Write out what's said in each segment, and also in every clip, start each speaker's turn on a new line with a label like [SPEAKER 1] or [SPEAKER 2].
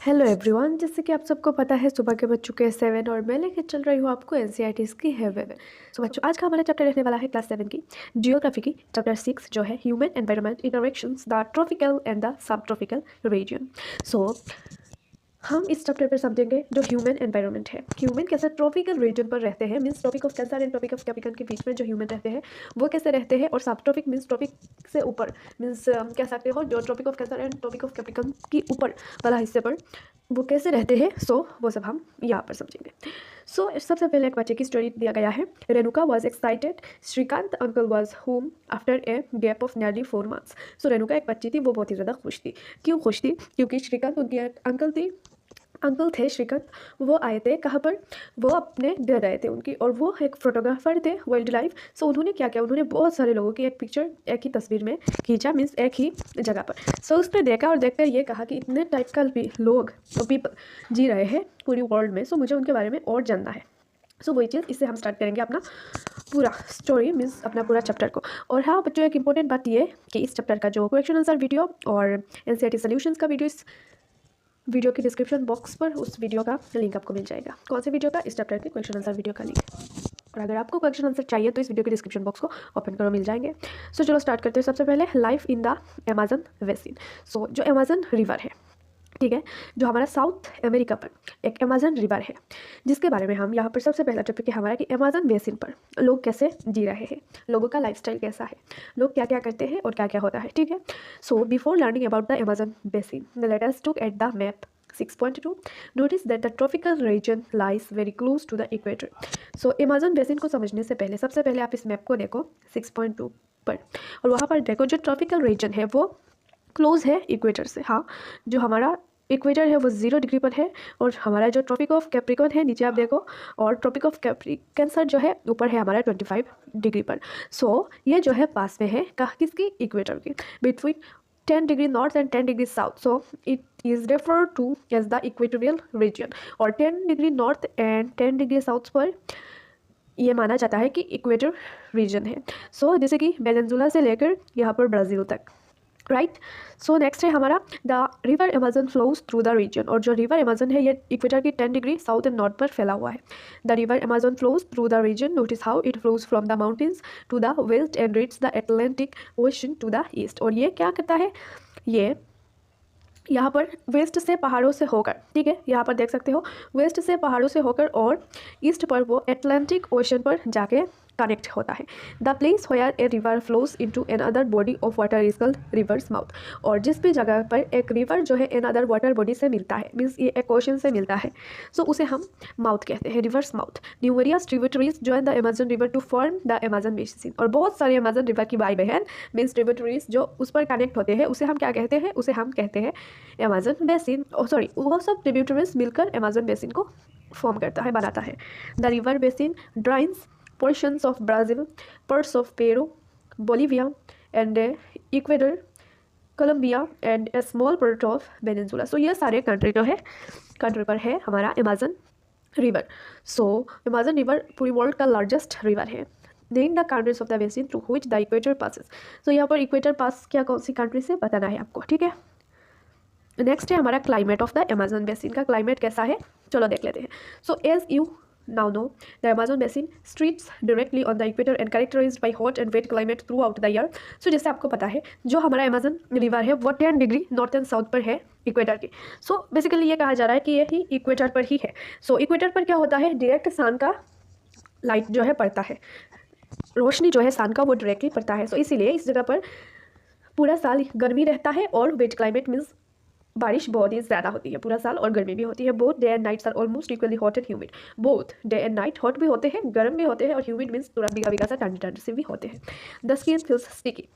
[SPEAKER 1] Hello everyone, जैसे कि आप सबको पता है सुबह के बज चुके हैं 7 और मैं लेके चल रही हूँ आपको एनसीईआरटीज़ की हेवन। सो बच्चों, आज का हमारा चैप्टर रहने वाला है क्लास 7 की जियोग्राफी की चैप्टर 6 जो है human environment interactions the tropical and the sub tropical region. So हम इस चैप्टर पर समझेंगे जो ह्यूमन एनवायरनमेंट है, ह्यूमन कैसे ट्रॉपिकल रीजन पर रहते हैं, means tropic of cancer and tropic of capricorn के बीच में जो ह्यूमन रहते हैं वो कैसे रहते हैं, और सब ट्रॉपिक मीन्स ट्रॉपिक से ऊपर, मीन्स कह सकते हो जो Tropic of cancer and tropic of Capricorn की ऊपर वाला हिस्से पर वो कैसे रहते हैं। वो सब हम यहाँ पर समझेंगे। सबसे पहले एक बच्चे की स्टोरी दिया गया है। Renuka was excited, Shrikant uncle was home after a gap of nearly 4 months। Renuka एक बच्ची थी, वो बहुत ही ज़्यादा खुश थी। क्यों खुश थी? क्योंकि श्रीकांत उनकी अंकल थे श्रीकांत, वो आए थे कहाँ पर, वो अपने घर आए थे उनकी, और वो एक फोटोग्राफर थे वाइल्ड लाइफ। उन्होंने क्या किया, उन्होंने बहुत सारे लोगों की एक पिक्चर एक ही तस्वीर में खींचा, मीन्स एक ही जगह पर। उस पर देखा और देखकर ये कहा कि इतने टाइप का भी लोग पीपल जी रहे हैं पूरी वर्ल्ड में, मुझे उनके बारे में और जानना है। वही चीज़, इससे हम स्टार्ट करेंगे अपना पूरा स्टोरी, मीन्स अपना पूरा चैप्टर को। और हाँ बच्चों, एक इंपॉर्टेंट बात ये कि इस चैप्टर का जो क्वेश्चन आंसर वीडियो और एनसीईआरटी सॉल्यूशंस का वीडियो इस वीडियो के डिस्क्रिप्शन बॉक्स पर उस वीडियो का लिंक आपको मिल जाएगा। कौन से वीडियो का? इस चैप्टर के क्वेश्चन आंसर वीडियो का लिंक। और अगर आपको क्वेश्चन आंसर चाहिए तो इस वीडियो के डिस्क्रिप्शन बॉक्स को ओपन करो, मिल जाएंगे। चलो स्टार्ट करते हैं। सबसे पहले life in the Amazon basin. जो अमेजन रिवर है, ठीक है, जो हमारा साउथ अमेरिका पर एक अमेजन रिवर है, जिसके बारे में हम यहाँ पर सबसे पहला टॉपिक है हमारा कि अमेजन बेसिन पर लोग कैसे जी रहे हैं, लोगों का लाइफस्टाइल कैसा है, लोग क्या क्या करते हैं और क्या क्या होता है, ठीक है। Before learning about the Amazon basin, let us look at the map 6.2. Notice that the tropical region lies very close to the equator. Amazon basin को समझने से पहले सबसे पहले आप इस मैप को देखो 6.2 पर, और वहाँ पर देखो जो ट्रॉपिकल रीजन है वो क्लोज है इक्वेटर से। हाँ, जो हमारा इक्वेटर है वो 0 डिग्री पर है, और हमारा जो ट्रॉपिक ऑफ कैप्रिकॉर्न है नीचे आप देखो, और ट्रॉपिक ऑफ कैंसर जो है ऊपर है हमारा 25 डिग्री पर। ये जो है पास में है किसकी? इक्वेटर की, between 10 degree north and 10 degree south. It is refer to as the equatorial region. और 10 degree north and 10 degree south पर ये माना जाता है कि इक्वेटर रीजन है। जैसे कि वेनेजुला से लेकर यहाँ पर ब्राज़ील तक, राइट। नेक्स्ट है हमारा the river Amazon flows through the region. और जो रिवर अमेजन है ये इक्वेटर की 10 डिग्री साउथ एंड नॉर्थ पर फैला हुआ है। The river Amazon flows through the region. Notice how it flows from the mountains to the west and reach the Atlantic Ocean to the east. और ये क्या करता है, ये यहाँ पर वेस्ट से पहाड़ों से होकर, ठीक है, यहाँ पर देख सकते हो वेस्ट से पहाड़ों से होकर और ईस्ट पर वो एटलांटिक ओशन पर जाके कनेक्ट होता है। The place where a river flows into another body of water is called river's mouth. और जिस भी जगह पर एक रिवर जो है एन अदर वाटर बॉडी से मिलता है, मीन्स ये एक ओशन से मिलता है, उसे हम माउथ कहते हैं, river's mouth. Numerous tributaries join the Amazon river to form the Amazon basin. और बहुत सारे अमेजन रिवर की भाई बहन मीन्स ट्रिब्यूटरीज जो उस पर कनेक्ट होते हैं उसे हम क्या कहते हैं? उसे हम कहते हैं अमेजन बेसिन। सॉरी, वो सब ट्रिब्यूटरीज मिलकर अमेजन बेसिन को फॉर्म करता है, बनाता है। The river basin drains portions of Brazil, parts of Peru, Bolivia, and Ecuador, Colombia, and a small part of Venezuela. ये सारे कंट्री जो है, कंट्री पर है हमारा अमेजन रिवर। अमेजन रिवर पूरी वर्ल्ड का लार्जेस्ट रिवर है। Name the countries of the basin through which the equator passes. यहाँ पर इक्वेटर पास क्या कौन सी कंट्री से बताना है आपको, ठीक है। नेक्स्ट है हमारा climate of the Amazon basin का क्लाइमेट कैसा है, चलो देख लेते हैं। As you now know, the Amazon basin streets directly on the equator and characterized by hot and wet climate throughout the year. जैसे आपको पता है जो हमारा अमेजन रिवर है वो 10 डिग्री नॉर्थ एंड साउथ पर है इक्वेटर की। बेसिकली ये कहा जा रहा है कि ये ही इक्वेटर पर ही है। इक्वेटर पर क्या होता है, डायरेक्ट सन का लाइट जो है पड़ता है, रोशनी जो है सन का वो डायरेक्टली पड़ता है। इसीलिए इस जगह पर पूरा साल गर्मी रहता है, और वेट क्लाइमेट मीन्स बारिश बहुत ही ज़्यादा होती है पूरा साल, और गर्मी भी होती है। Both day and nights are almost equally hot and humid. Both day and night hot भी होते हैं, गर्म भी होते हैं, और ह्यूमिड मीन्स पूरा भीगा भीगा सा ठंडी ठंडी से भी होते हैं। The skin feels sticky,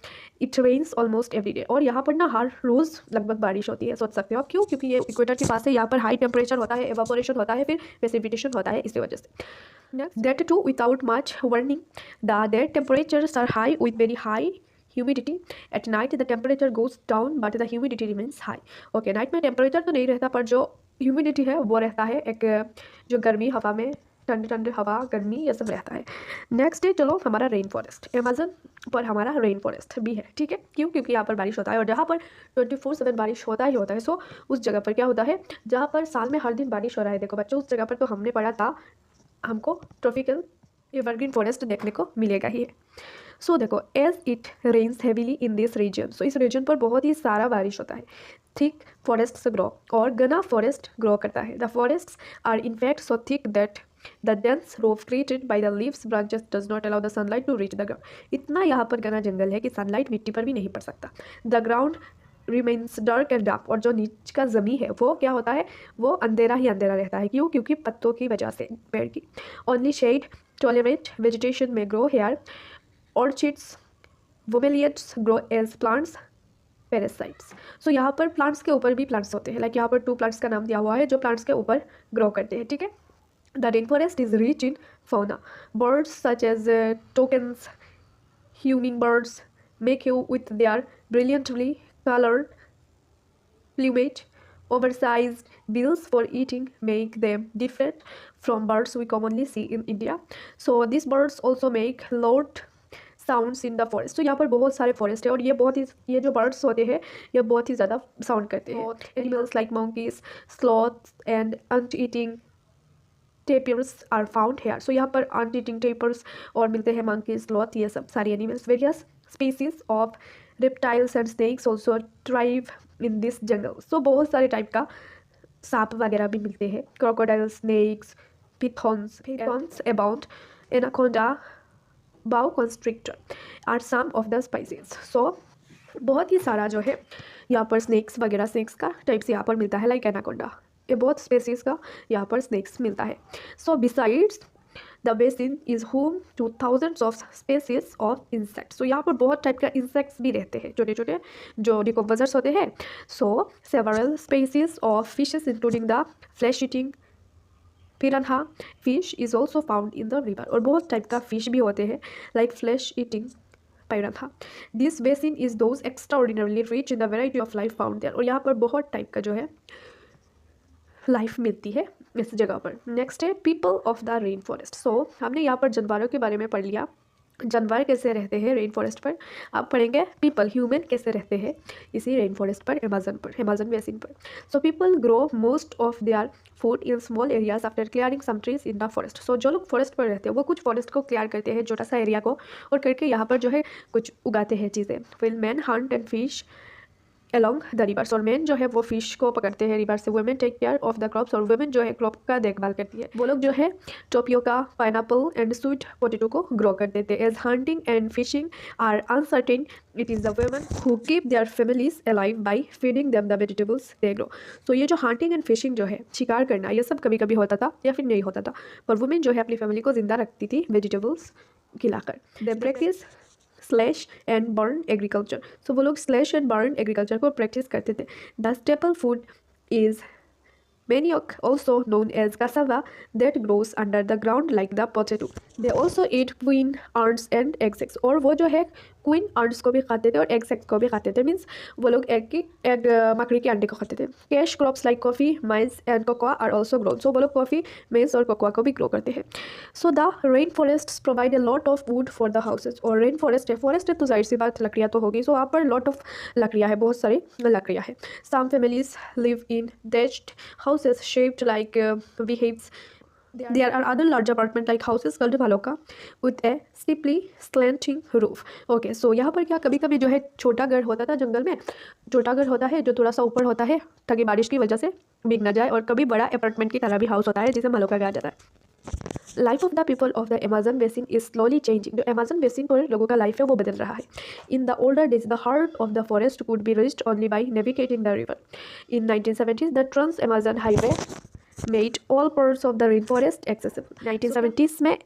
[SPEAKER 1] it rains almost every day. और यहाँ पर ना हर रोज़ लगभग बारिश होती है। सोच सकते हो आप क्यों? क्योंकि ये इक्वेटर के पास है, यहाँ पर हाई टेम्परेचर होता है, एवापोरेशन होता है, फिर प्रेसिपिटेशन होता है, इसी वजह से। That too without much warning the their temperatures are high with very high humidity. At night the temperature goes down but the humidity remains high. Okay, night में टेम्परेचर तो नहीं रहता पर जो ह्यूमिडिटी है वो रहता है, एक जो गर्मी हवा में ठंडी ठंडी हवा, गर्मी, ये सब रहता है। नेक्स्ट है चलो हमारा रेन फॉरेस्ट। अमेज़न पर हमारा रेन फॉरेस्ट भी है, ठीक है। क्यों? क्योंकि यहाँ पर बारिश होता है और जहाँ पर 24/7 बारिश होता ही होता है। सो उस जगह पर क्या होता है, जहाँ पर साल में हर दिन बारिश हो रहा है, देखो बच्चों उस जगह पर तो हमने पढ़ा था हमको ट्रॉपिकल एवरग्रीन फॉरेस्ट देखने को मिलेगा ही है। सो देखो, as it rains heavily in this region, so इस रीजन पर बहुत ही सारा बारिश होता है। थिक फॉरेस्ट ग्रो और घना फॉरेस्ट ग्रो करता है। The forests are in fact so thick that the dense roof created by the leaves branches does not allow the sunlight to reach the ground. इतना यहाँ पर घना जंगल है कि सनलाइट मिट्टी पर भी नहीं पड़ सकता। The ground remains dark and dark, और जो नीचे का ज़मीन है वो क्या होता है, वो अंधेरा ही अंधेरा रहता है। क्यों? क्योंकि पत्तों की वजह से, पेड़ की। ओनली शेड टॉलरेट वेजिटेशन में grow here, orchids bromeliads grow as plants parasites. So यहाँ पर प्लांट्स के ऊपर भी प्लांट्स होते हैं। लाइक यहाँ पर 2 प्लांट्स का नाम दिया हुआ है जो प्लांट्स के ऊपर ग्रो करते हैं, ठीक है। The rain forest is rich in fauna. Birds such as toucans, hummingbirds make you with their brilliantly colored plumage. Oversized bills for eating make them different from birds we commonly see in India. So these birds also make loud sounds in the forest. तो यहाँ पर बहुत सारे forest है और ये जो birds होते हैं ये बहुत ही ज़्यादा साउंड करते हैं। Animals like monkeys, sloths and ant eating tapirs are found here. So यहाँ पर अंट ईटिंग टेपर्स और मिलते हैं मंकी, स्लॉथ, ये सब सारी animals. Various species of reptiles and snakes also thrive in this jungle. So बहुत सारे टाइप का सांप वगैरह भी मिलते हैं। Crocodile, snakes, pythons abound, anaconda, boa constrictor are some of the species. So बहुत ही सारा जो है यहाँ पर स्नेक्स वगैरह, स्नेक्स का टाइप्स यहाँ पर मिलता है। लाइक एनाकोंडा, ये बहुत स्पेसीज का यहाँ पर स्नेक्स मिलता है। So besides the basin is home to thousands of species of insects. So यहाँ पर बहुत टाइप का इंसेक्ट्स भी रहते हैं, छोटे छोटे जो डिकम्पोजर्स होते हैं। So several species of fishes including the flesh eating piranha fish is also found in the river. और बहुत टाइप का फिश भी होते हैं like flesh eating piranha. This basin is those extraordinarily rich in the variety of life found there. और यहाँ पर बहुत टाइप का जो है लाइफ मिलती है इस जगह पर। नेक्स्ट है people of the rain forest. So हमने यहाँ पर जानवरों के बारे में पढ़ लिया, जानवर कैसे रहते हैं रेन फॉरेस्ट पर। आप पढ़ेंगे पीपल, ह्यूमन कैसे रहते हैं इसी रेन फॉरेस्ट पर, अमेज़न बेसिन पर। So people grow most of their food in small areas after clearing some trees in the forest. So जो लोग फॉरेस्ट पर रहते हैं वो कुछ फॉरेस्ट को क्लियर करते हैं, छोटा सा एरिया को, और करके यहाँ पर जो है कुछ उगाते हैं चीज़ें। फिर men hunt and fish along the rivers. और मैन जो है वो फिश को पकड़ते हैं रिवर से। Women take care of the crops, और वुमेन जो है क्रॉप का देखभाल करती है। वो लोग जो है tapioca, pineapple and sweet potato को ग्रो कर देते हैं। As hunting and fishing are uncertain, it is the women who keep their families alive by feeding them the vegetables they grow. तो ये जो हंटिंग एंड फिशिंग जो है, शिकार करना, ये सब कभी कभी होता था या फिर नहीं होता था, पर वुमेन जो है अपनी फैमिली को जिंदा रखती थी वेजिटेबल्स खिलाकर। They practice slash and burn agriculture. So वो लोग स्लैश एंड बर्न एग्रीकल्चर को प्रैक्टिस करते थे। The staple food is manioc, also known as cassava, that grows under the ground like the potato. They also eat queen ants and eggs. और वो जो है queen arts को भी खाते थे और एग सेक्स को भी खाते थे। मीन्स वो लोग एग मकड़ी के अंडे को खाते थे। Cash crops like coffee, maize and cocoa are also grown. So वो लोग कॉफ़ी, मेज और कोकोआ को भी ग्रो करते हैं। So the rain forest provide a lot of would for the houses. और रेन फॉरेस्ट है तो जाहिर सी बात लकड़ियाँ तो होगी। सो वहाँ पर लॉट ऑफ लकड़ियाँ है, बहुत सारी लकड़ियाँ है। Some families live in thatched houses shaped like beehives. There are other large apartment like houses called baloka with a steeply slanting roof. Okay, so यहाँ पर क्या कभी कभी जो है छोटा घर होता था जंगल में, छोटा घर होता है जो थोड़ा सा ऊपर होता है ताकि बारिश की वजह से भीग ना जाए, और कभी बड़ा अपार्टमेंट की तरह भी हाउस होता है जिसे मलोका कहा जाता है। Life of the people of the Amazon basin is slowly changing. जो अमेज़न बेसिन पर लोगों का लाइफ है वो बदल रहा है। In the older days the heart of the forest could be reached only by navigating the river. In 1970s the trans Amazon highway made all parts of the rain forest accessible. 1970s में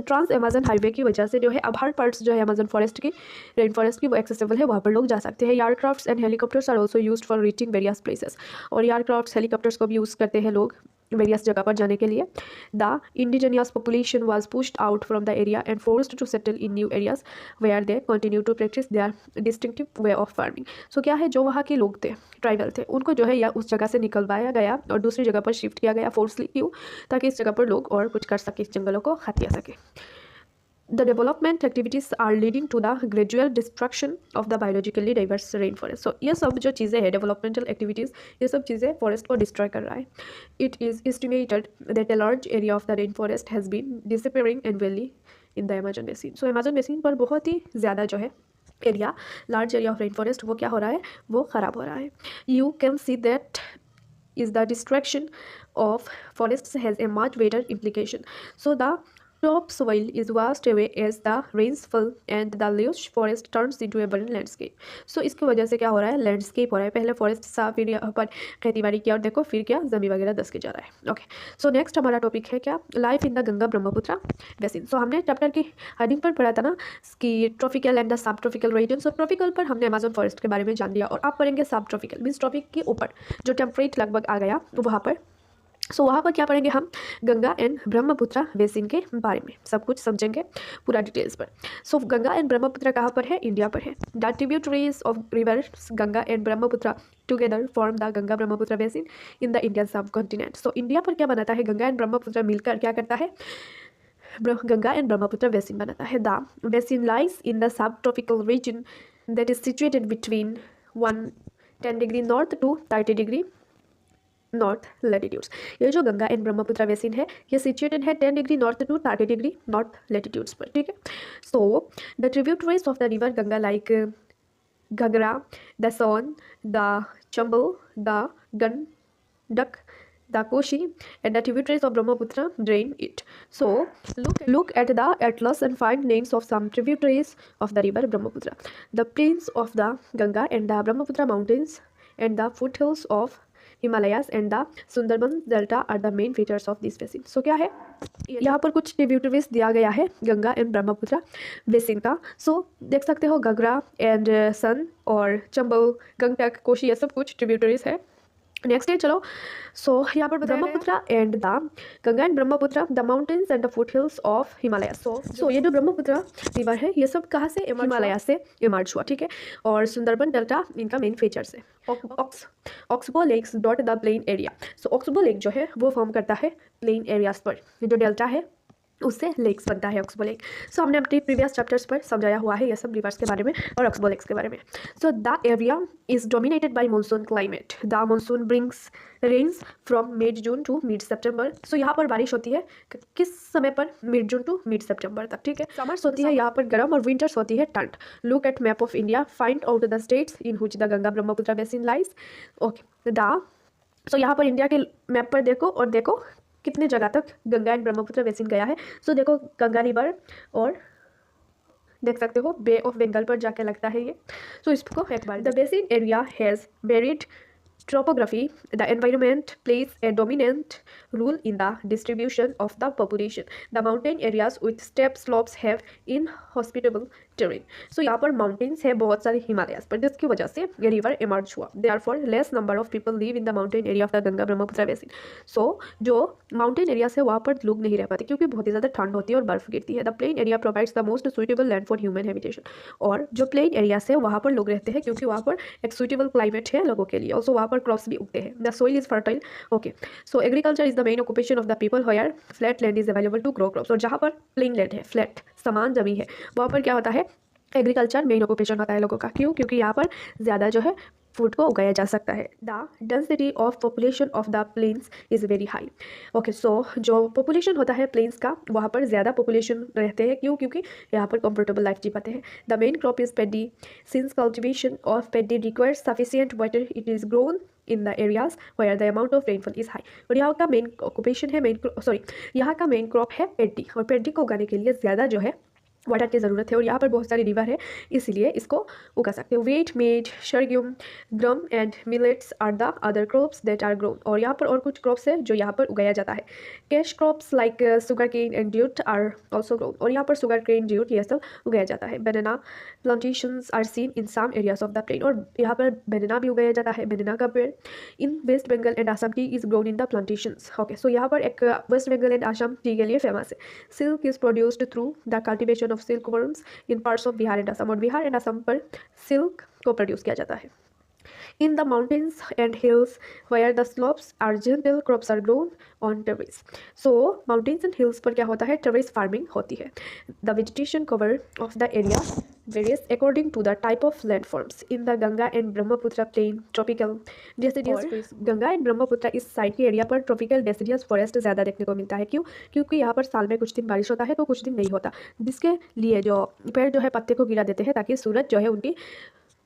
[SPEAKER 1] trans Amazon highway की वजह से जो है अब हर parts जो है Amazon forest की, रेन फॉरेस्ट की, वो एक्सेसिबल है, वहाँ पर लोग जा सकते हैं। Aircrafts and helicopters are also used for reaching various places. और एयरक्राफ्ट्स, हेलीकॉप्टर्स को भी यूज़ करते हैं लोग वेरियस जगह पर जाने के लिए। The indigenous population was pushed out from the area and forced to settle in new areas where they continue to practice their distinctive way of farming. So क्या है, जो वहाँ के लोग थे, ट्राइबल थे, उनको जो है या उस जगह से निकलवाया गया और दूसरी जगह पर शिफ्ट किया गया फोर्सली। क्यों? ताकि इस जगह पर लोग और कुछ कर सके, इस जंगलों को हत्या सके। The development activities are leading to the gradual destruction of the biologically diverse rainforest. So ये सब जो चीज़ें हैं, developmental activities, ये सब चीज़ें forest को destroy कर रहा है। It is estimated that a large area of the rainforest has been disappearing annually in the Amazon basin. So Amazon basin पर बहुत ही ज़्यादा जो है area, large area of rain forest, वो क्या हो रहा है, वो ख़राब हो रहा है। You can see that is the destruction of forests has a much greater implication. So the topsoil is washed away as the rains fall and the lush forest turns into a barren landscape. So इसकी वजह से क्या हो रहा है, landscape हो रहा है। पहले फॉरेस्ट साफ एरिया पर खेती बाड़ी किया और देखो फिर क्या, ज़मीन वगैरह दस के जा रहा है। ओके, सो नेक्स्ट हमारा टॉपिक है क्या, life in the Ganga Brahmaputra basin. So हमने चैप्टर की हेडिंग पर पढ़ा था ना कि tropical and the sub tropical region. So tropical पर हमने अमेजन फॉरेस्ट के बारे में जान लिया और आप पढ़ेंगे सब ट्रॉपिकल, मीन्स ट्रॉपिक के ऊपर जो टेम्परेट लगभग आ गया वहाँ पर। सो वहाँ पर क्या पढ़ेंगे हम, गंगा एंड ब्रह्मपुत्र बेसिन के बारे में सब कुछ समझेंगे पूरा डिटेल्स पर। सो गंगा एंड ब्रह्मपुत्र कहाँ पर है, इंडिया पर है। The tributaries of reverse Ganga and Brahmaputra together form the Ganga Brahmaputra basin in the Indian सब कॉन्टिनेंट। सो इंडिया पर क्या बनाता है, गंगा एंड ब्रह्मपुत्र मिलकर क्या करता है, गंगा एंड ब्रह्मपुत्र बेसिन बनाता है। The basin lies in the sub tropical region that is situated between 110 degree north to 30 degree north latitudes. ये जो गंगा एंड ब्रह्मपुत्र बेसिन है, ये सिचुएटेड है 10 degree north to 30 degree north latitudes पर, ठीक है। So the tributaries of the river Ganga like Ghaghara, the Son, the Chambal, the Gandak, the Koshi, and the tributaries of Brahmaputra drain it. So look at the atlas and find names of some tributaries of the river Brahmaputra. The plains of the Ganga and the Brahmaputra mountains and the foothills of Himalayas and the Sundarban Delta are the main features of this basin. So क्या है, यहाँ पर कुछ tributaries दिया गया है Ganga and Brahmaputra basin का। सो देख सकते हो घगरा एंड सन और चंबल, गंगटक, कोशी, ये सब कुछ ट्रिब्यूटरीज है। नेक्स्ट है, चलो सो यहाँ पर Brahmaputra and the Ganga and Brahmaputra the mountains and the foothills of Himalaya. So ये जो ब्रह्मपुत्र रिवर है, ये सब कहाँ से, हिमालय से इमर्ज हुआ, ठीक है। और सुंदरबन डेल्टा इनका मेन फीचर्स है। Oxbow lakes dot the plain area. So oxbow lake जो है वो फॉर्म करता है प्लेन एरियाज पर, जो डेल्टा है उससे लेक्स बनता है, ऑक्सबो लेक। सो हमने अपने प्रीवियस चैप्टर्स पर समझाया हुआ है ये सब रिवर्स के बारे में और ऑक्सबो लेक्स के बारे में। So the area is dominated by monsoon climate. The monsoon brings rains from mid June to mid September. So यहाँ पर बारिश होती है किस समय पर, mid June to mid September तक, ठीक है। समर्स होती है यहाँ पर गर्म और विंटर्स होती है ठंड। Look at map of India, find out the states in which the Ganga Brahmaputra basin lies. Okay, so यहाँ पर इंडिया के मैप पर देखो और देखो कितने जगह तक गंगा एंड ब्रह्मपुत्र बेसिन गया है। सो देखो गंगा रिवर और देख सकते हो बे ऑफ बंगाल पर जाके लगता है ये। सो इसको एक बार, the basin area has varied topography, the environment plays a dominant role in the distribution of the population. The mountain areas with steep slopes have inhospitable terrain. So यहाँ पर mountains है बहुत सारे हिमालयस पर, जिसकी वजह से ये river emerge हुआ। Therefore, less number of people live in the mountain area of the Ganga Brahmaputra basin. So जो mountain areas है वहाँ पर लोग नहीं रह पाते क्योंकि बहुत ही ज़्यादा ठंड होती है और बर्फ गिरती है। The plain area provides the most suitable land for human habitation. और जो plain areas है वहाँ पर लोग रहते हैं क्योंकि वहाँ पर एक suitable climate है लोगों के लिए। Also वहाँ पर क्रॉप्स भी उगते हैं। The soil is fertile. Okay, so agriculture is the main occupation of the people where flat land is available to grow crops. और जहाँ पर प्लेन लैंड है, फ्लैट समान जमीन है, वहाँ पर क्या होता है, एग्रीकल्चर मेन ऑक्यूपेशन होता है लोगों का। क्यों? क्योंकि यहाँ पर ज़्यादा जो है फूड को उगाया जा सकता है। The density of population of the plains is very high. Okay, so जो पॉपुलेशन होता है प्लेन्स का, वहाँ पर ज़्यादा पॉपुलेशन रहते हैं। क्यों? क्योंकि यहाँ पर कंफर्टेबल लाइफ जी पाते हैं। The main crop is paddy. Since cultivation of paddy requires sufficient water, it is grown in the areas where the amount of rainfall is high. और यहाँ का मेन ऑक्यूपेशन है, यहाँ का मेन क्रॉप है पेडी। और पेडी को उगाने के लिए ज़्यादा जो है वाटर की ज़रूरत है और यहाँ पर बहुत सारी रिवर है, इसीलिए इसको उगा सकते हो। Wheat, meat, sorghum, gram and millets are the other crops that are grown. और यहाँ पर और कुछ क्रॉप्स है जो यहाँ पर उगाया जाता है। Cash crops like sugar cane and jute are also grown. और यहाँ पर सुगर केन, ड्यूट ये सब उगाया जाता है। Banana plantations are seen in some areas of the plain. और यहाँ पर बनाना भी उगाया जाता है, बनाना का पेड़। In West Bengal and Assam tea is grown in the plantations. Okay, so यहाँ पर एक वेस्ट बंगाल एंड आसाम टी के लिए फेमस है। Silk is produced through the cultivation of silkworms in parts of Bihar and Assam. और बिहार एंड असम पर सिल्क को प्रोड्यूस किया जाता है। In the mountains and hills where the slopes are gentle, crops are grown on terrace. So mountains and hills पर क्या होता है, terrace farming होती है. The vegetation cover of the area varies according to the type of landforms. In the Ganga and Brahmaputra plain, tropical deciduous trees. Ganga and Brahmaputra इस side के area पर tropical deciduous forest ज़्यादा देखने को मिलता है। क्यों? क्योंकि यहाँ पर साल में कुछ दिन बारिश होता है तो कुछ दिन नहीं होता, जिसके लिए जो पेड़ जो है पत्ते को गिरा देते हैं ताकि सूरज जो है उनकी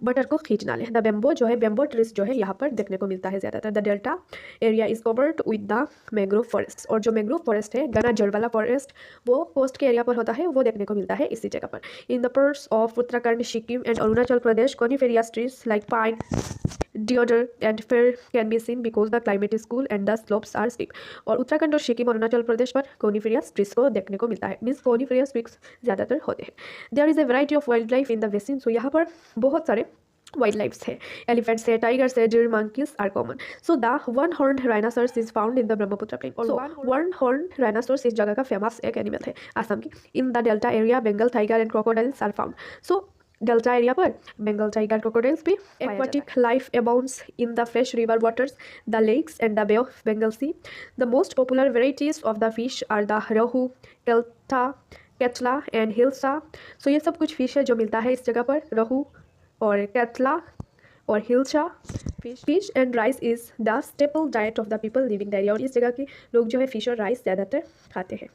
[SPEAKER 1] बटर को खींच ना ले। द बेम्बो जो है, बेम्बो ट्रीज जो है यहाँ पर देखने को मिलता है ज़्यादातर। The delta area is covered with the mangrove forest. और जो मैंग्रोव फॉरेस्ट है, घना जड़ वाला फॉरेस्ट, वो कोस्ट के एरिया पर होता है, वो देखने को मिलता है इसी जगह पर। In the parts of Uttarakhand, Sikkim and Arunachal Pradesh, coniferous trees like pine, deodar and fir can be seen because the climate is cool and the slopes are steep। और उत्तराखंड और सिक्किम और अरुणाचल प्रदेश पर कोनिफेरियस ट्रीज को देखने को मिलता है, मीन्स कोनिफेरियस ट्रीज ज़्यादातर होते हैं। There is a variety of wild life in the basin. So यहाँ पर बहुत सारे वाइल्ड लाइफ्स है, एलिफेंट्स है, टाइगर्स है, deer, monkeys are common. So the one horn rhinoceros is found in the Brahmaputra plain. और वन हॉर्न राइनासोरस इस जगह का फेमस एक एनिमल है आसाम की। In the delta area Bengal tiger and crocodiles are found. So delta area पर Bengal tiger, crocodiles भी। Aquatic life abounds in the fresh river waters, the lakes and the bay of Bengal sea. The most popular varieties of the fish are the rohu, केल्टा, katla and hilsa. So ये सब कुछ fish है जो मिलता है इस जगह पर, रोहू और केटला और hilsa. Fish and rice is the staple diet of the people living the area. और इस जगह के लोग जो है फिश और राइस ज़्यादातर खाते हैं।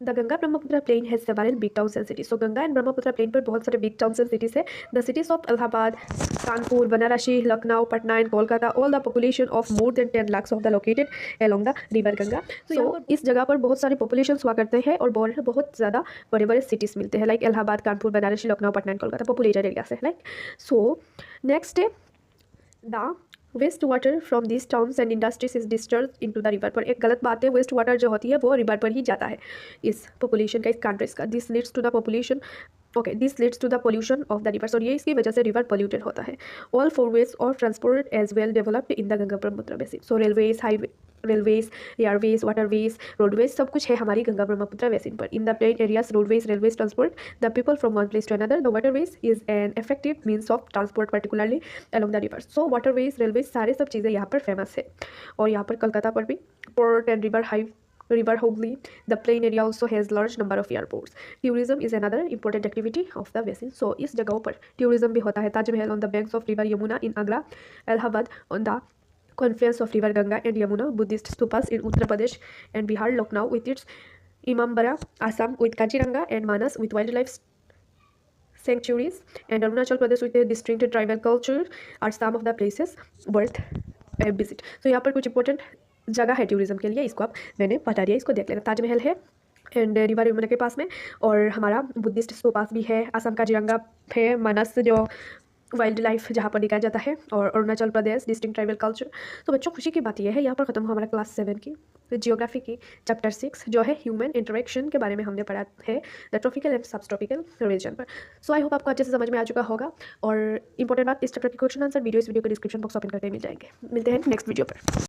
[SPEAKER 1] The Ganga Brahmaputra plain has several big towns and cities. So Ganga and Brahmaputra plain पर बहुत सारे बिग टाउन्स एंड सिटीज है। The cities of Allahabad, Kanpur, बनारसी, Lucknow, Patna and Kolkata, all the population of more than 10 lakhs of the located along the river Ganga. So इस जगह पर बहुत सारे पॉपुलेशन हुआ करते हैं और बहुत ज़्यादा बड़े बड़े सिटीज़ मिलते हैं, लाइक इलाहाबाद, कानपुर, बनारसी, Lucknow, Patna and Kolkata, populated area से, लाइक। सो नेक्स्ट है the waste water from this towns and industries is discharge into the river. पर एक गलत बात है, वेस्ट वाटर जो होती है वो रिवर पर ही जाता है इस पॉपुलेशन का, इस कंट्रीज का। This leads to the population, okay, this leads to the pollution of the rivers. और ये इसकी वजह से रिवर पोल्यूटेड होता है। All four ways of transport as well developed in the Ganga Brahmaputra basin. So railways, railways, airways, waterways, roadways सब कुछ है हमारी गंगा ब्रह्मपुत्र बेसिन पर। In the plain areas, roadways, railways transport the people from one place to another. The waterways is an effective means of transport particularly along the reverse. So waterways, railways सारे सब चीज़ें यहाँ पर फेमस है। और यहाँ पर कलकत्ता पर भी port and river Hooghly. The plain area also has large number of airports. Tourism is another important activity of the basin. So इस जगहों पर tourism भी होता है। Taj Mahal on the banks of river Yamuna in Agra, Allahabad on the confluence of river Ganga and Yamuna, Buddhist stupas in Uttar Pradesh and Bihar, Lucknow with its Imambara, Assam with Kaziranga and Manas with wildlife sanctuaries, and Arunachal Pradesh with a distinct tribal culture are some of the places worth a visit. So यहाँ पर कुछ important जगह है tourism के लिए, इसको आप मैंने बता दिया, इसको देख लेना। ताजमहल है एंड रिवर यमुना के पास में, और हमारा बुद्धिस्ट स्तूपास भी है, असम का काजीरंगा है, मानस जो वाइल्ड लाइफ जहाँ पर दिखाया जाता है, और Arunachal Pradesh distinct tribal culture. तो बच्चों खुशी की बात यह है, यहाँ पर ख़त्म हुआ हमारा क्लास 7 की जियोग्राफी की चैप्टर 6 जो है ह्यूमन इंटरेक्शन के बारे में हमने पढ़ा है, द ट्रॉपिकल एंड सब ट्रॉपिकल रीजन पर। सो आई होप आपको अच्छे से समझ में आ चुका होगा। और इंपॉर्टेंट बात, इस चैप्टर के क्वेश्चन आंसर वीडियो इस वीडियो के डिस्क्रिप्शन बॉक्स ओपन करके मिल जाएंगे। मिलते हैं नेक्स्ट वीडियो पर।